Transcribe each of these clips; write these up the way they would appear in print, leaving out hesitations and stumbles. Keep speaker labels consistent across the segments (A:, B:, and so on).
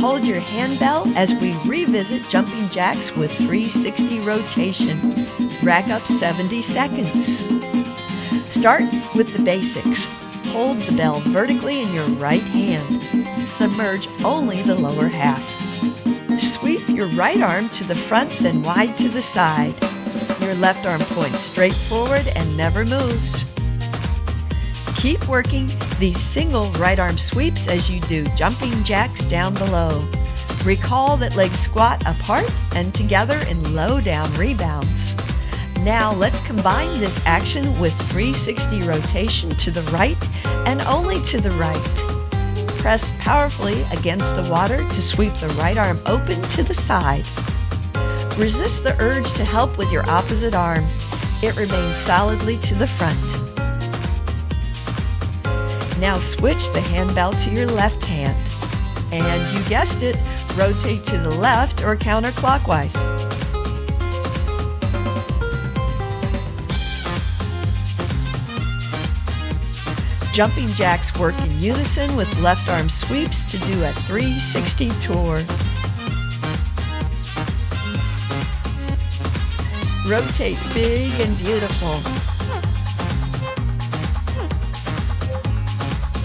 A: hold your handbell as we revisit jumping jacks with 360 rotation. Rack up 70 seconds. Start with the basics. Hold the bell vertically in your right hand. Submerge only the lower half. Sweep your right arm to the front, then wide to the side. Your left arm points straight forward and never moves. Keep working these single right arm sweeps as you do jumping jacks down below. Recall that legs squat apart and together in low down rebounds. Now let's combine this action with 360 rotation to the right and only to the right. Press powerfully against the water to sweep the right arm open to the side. Resist the urge to help with your opposite arm. It remains solidly to the front. Now switch the handbell to your left hand. And you guessed it, rotate to the left or counterclockwise. Jumping jacks work in unison with left arm sweeps to do a 360 tour. Rotate big and beautiful.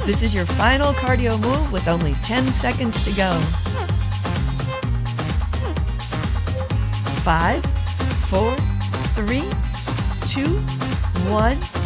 A: This is your final cardio move with only 10 seconds to go. 5, 4, 3, 2, 1.